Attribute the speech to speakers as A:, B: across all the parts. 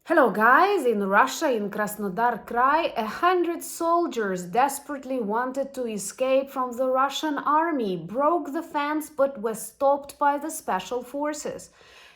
A: Hello guys, in Russia, in Krasnodar Krai, 100 soldiers desperately wanted to escape from the Russian army, broke the fence but were stopped by the special forces.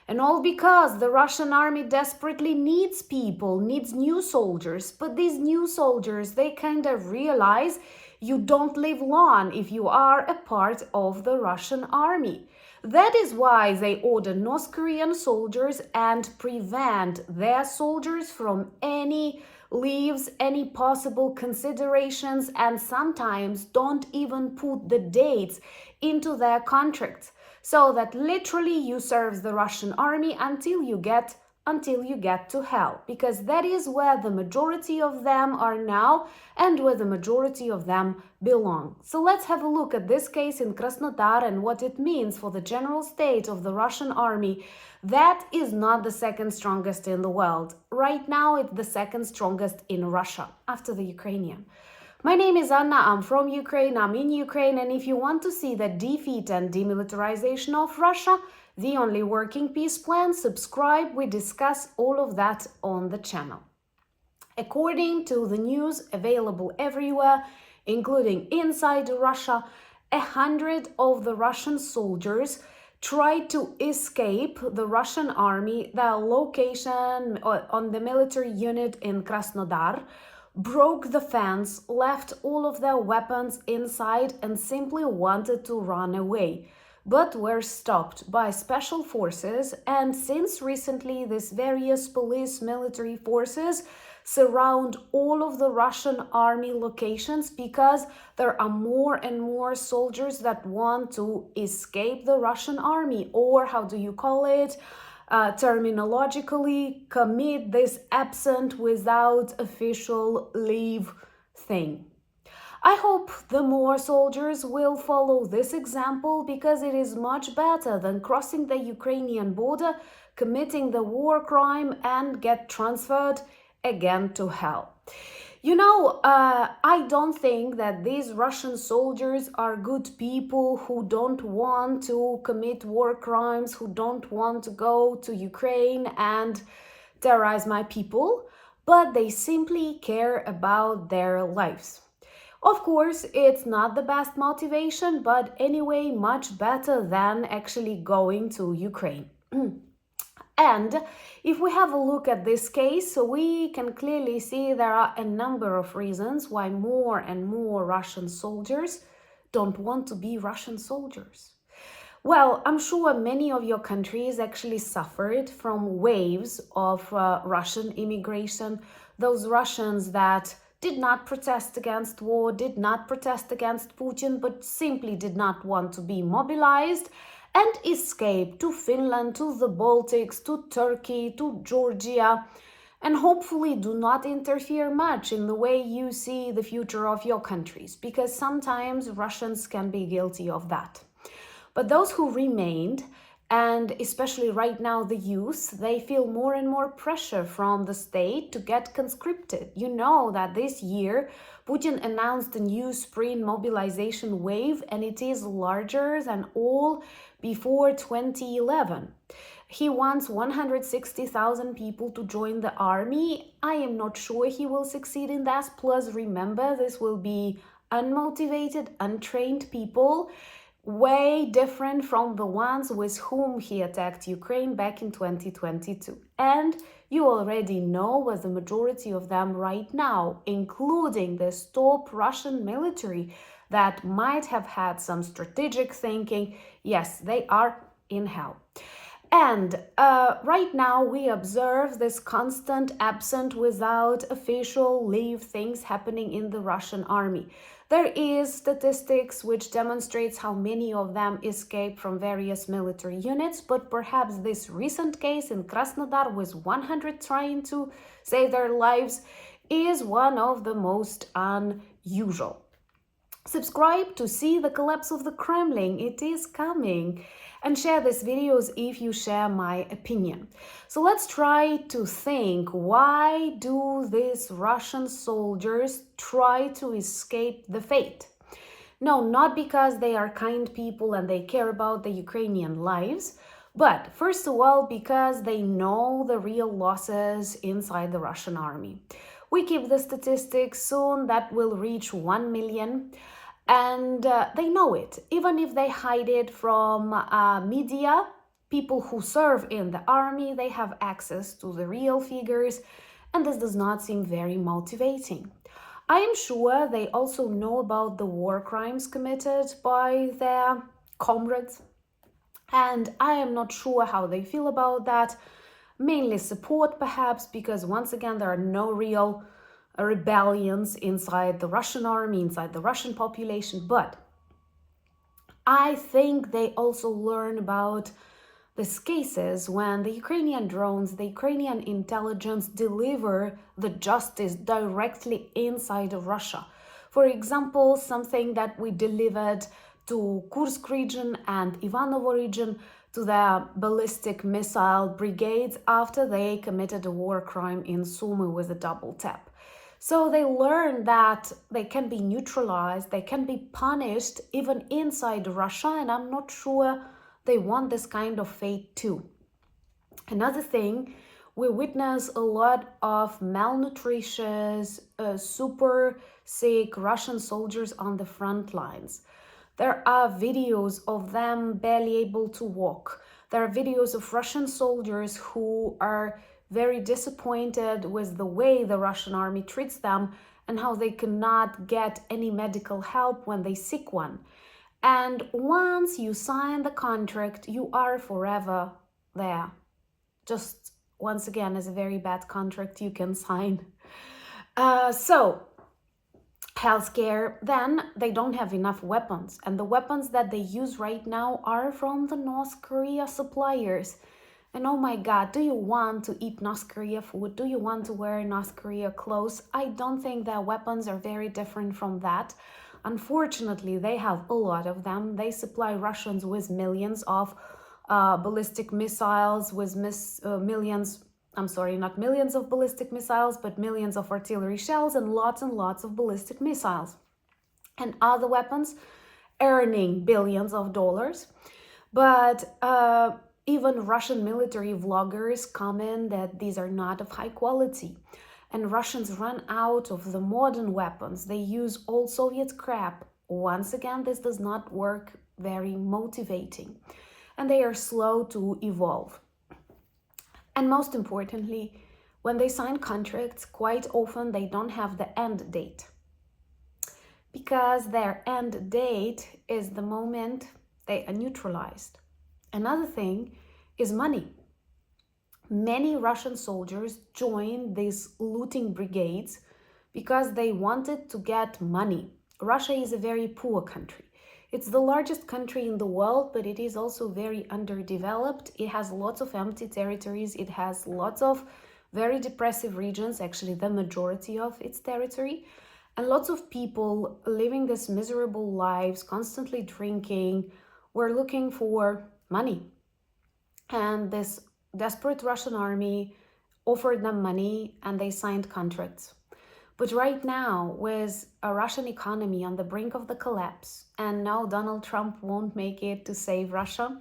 A: And all because the Russian army desperately needs people, needs new soldiers. But these new soldiers, they kind of realize you don't live long if you are a part of the Russian army. That is why they order North Korean soldiers and prevent their soldiers from any leaves, any possible considerations, and sometimes don't even put the dates into their contracts. So that literally you serve the Russian army until you get to hell, because that is where the majority of them are now and where the majority of them belong. So let's have a look at this case in Krasnodar and what it means for the general state of the Russian army. That is not the second strongest in the world. Right now it's the second strongest in Russia after the Ukrainian. My name is Anna, I'm from Ukraine, I'm in Ukraine, and if you want to see the defeat and demilitarization of Russia, the only working peace plan, subscribe, we discuss all of that on the channel. According to the news available everywhere, including inside Russia, 100 of the Russian soldiers tried to escape the Russian army, their location on the military unit in Krasnodar, broke the fence, left all of their weapons inside and simply wanted to run away, but were stopped by special forces. And since recently, these various police military forces surround all of the Russian army locations because there are more and more soldiers that want to escape the Russian army, or how do you call it? Terminologically, commit this absent without official leave thing. I hope the more soldiers will follow this example, because it is much better than crossing the Ukrainian border, committing the war crime and get transferred again to hell. You know, I don't think that these Russian soldiers are good people who don't want to commit war crimes, who don't want to go to Ukraine and terrorize my people, but they simply care about their lives. Of course, it's not the best motivation, but anyway, much better than actually going to Ukraine. And if we have a look at this case, we can clearly see there are a number of reasons why more and more Russian soldiers don't want to be Russian soldiers. Well, I'm sure many of your countries actually suffered from waves of Russian immigration, those Russians that did not protest against war, did not protest against Putin, but simply did not want to be mobilized and escape to Finland, to the Baltics, to Turkey, to Georgia, and hopefully do not interfere much in the way you see the future of your countries, because sometimes Russians can be guilty of that. But those who remained, and especially right now the youth, they feel more and more pressure from the state to get conscripted. You know that this year Putin announced a new spring mobilization wave, and it is larger than all before 2011. He wants 160,000 people to join the army. I am not sure he will succeed in that. Plus, remember, this will be unmotivated, untrained people, way different from the ones with whom he attacked Ukraine back in 2022. And you already know with the majority of them right now, including the top Russian military that might have had some strategic thinking, yes, they are in hell. And right now we observe this constant absent without official leave things happening in the Russian army. There is statistics which demonstrates how many of them escape from various military units, but perhaps this recent case in Krasnodar with 100 trying to save their lives is one of the most unusual. Subscribe to see the collapse of the Kremlin, it is coming. And share these videos if you share my opinion. So let's try to think, why do these Russian soldiers try to escape the fate? No, not because they are kind people and they care about the Ukrainian lives, But first of all, because they know the real losses inside the Russian army. We keep the statistics, soon that will reach 1 million, and they know it. Even if they hide it from media, people who serve in the army, they have access to the real figures, and this does not seem very motivating. I am sure they also know about the war crimes committed by their comrades, and I am not sure how they feel about that. Mainly support, perhaps, because once again, there are no real rebellions inside the Russian army, inside the Russian population. But I think they also learn about these cases when the Ukrainian drones, the Ukrainian intelligence deliver the justice directly inside of Russia. For example, something that we delivered to Kursk region and Ivanovo region to the ballistic missile brigades after they committed a war crime in Sumy with a double tap. So they learn that they can be neutralized, they can be punished even inside Russia, and I'm not sure they want this kind of fate too. Another thing, we witness a lot of malnutritious, super sick Russian soldiers on the front lines. There are videos of them barely able to walk. There are videos of Russian soldiers who are very disappointed with the way the Russian army treats them and how they cannot get any medical help when they seek one. And once you sign the contract, you are forever there. Just once again, is a very bad contract you can sign. So healthcare, then they don't have enough weapons, and the weapons that they use right now are from the North Korea suppliers. And oh my God, do you want to eat North Korea food? Do you want to wear North Korea clothes? I don't think their weapons are very different from that. Unfortunately, they have a lot of them. They supply Russians with millions of ballistic missiles, with millions, I'm sorry, not millions of ballistic missiles, but millions of artillery shells and lots of ballistic missiles. And other weapons earning billions of dollars. But even Russian military vloggers comment that these are not of high quality. And Russians run out of the modern weapons. They use old Soviet crap. Once again, this does not work very motivating. And they are slow to evolve. And most importantly, when they sign contracts, quite often they don't have the end date, because their end date is the moment they are neutralized. Another thing is money. Many Russian soldiers joined these looting brigades because they wanted to get money. Russia is a very poor country. It's the largest country in the world, but it is also very underdeveloped. It has lots of empty territories. It has lots of very depressive regions, actually the majority of its territory. And lots of people living these miserable lives, constantly drinking, were looking for money. And this desperate Russian army offered them money and they signed contracts. But right now, with a Russian economy on the brink of the collapse, and now Donald Trump won't make it to save Russia,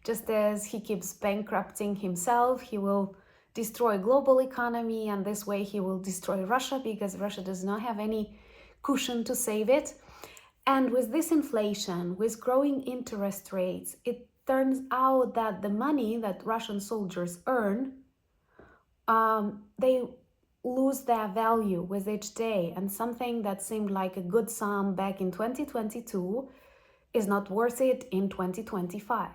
A: just as he keeps bankrupting himself, he will destroy global economy, and this way he will destroy Russia because Russia does not have any cushion to save it. And with this inflation, with growing interest rates, it turns out that the money that Russian soldiers earn, they lose their value with each day, and something that seemed like a good sum back in 2022 is not worth it in 2025.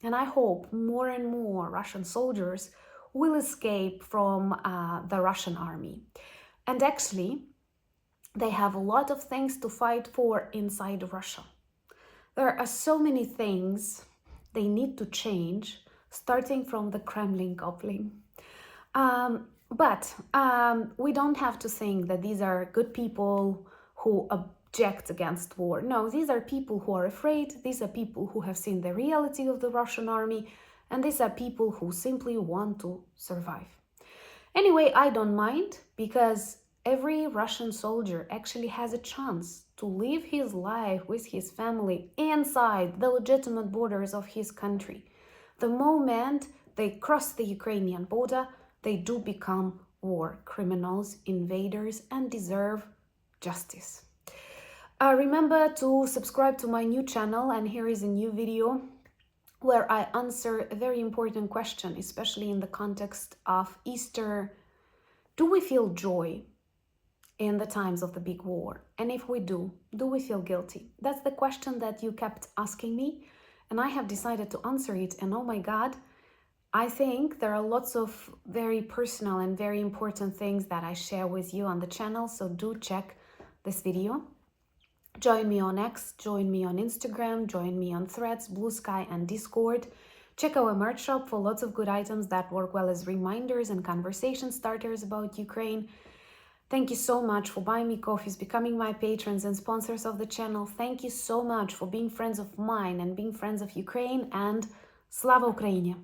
A: And I hope more and more Russian soldiers will escape from the Russian army. And actually, they have a lot of things to fight for inside Russia. There are so many things they need to change, starting from the Kremlin coupling. But we don't have to think that these are good people who object against war. No, these are people who are afraid. These are people who have seen the reality of the Russian army. And these are people who simply want to survive. Anyway, I don't mind, because every Russian soldier actually has a chance to live his life with his family inside the legitimate borders of his country. The moment they cross the Ukrainian border, they do become war criminals, invaders, and deserve justice. Remember to subscribe to my new channel, and here is a new video where I answer a very important question, especially in the context of Easter. Do we feel joy in the times of the big war? And if we do we feel guilty? That's the question that you kept asking me, and I have decided to answer it. And oh my God, I think there are lots of very personal and very important things that I share with you on the channel, so do check this video. Join me on X, join me on Instagram, join me on Threads, Blue Sky, and Discord. Check our merch shop for lots of good items that work well as reminders and conversation starters about Ukraine. Thank you so much for buying me coffees, becoming my patrons and sponsors of the channel. Thank you so much for being friends of mine and being friends of Ukraine, and Slava Ukraini!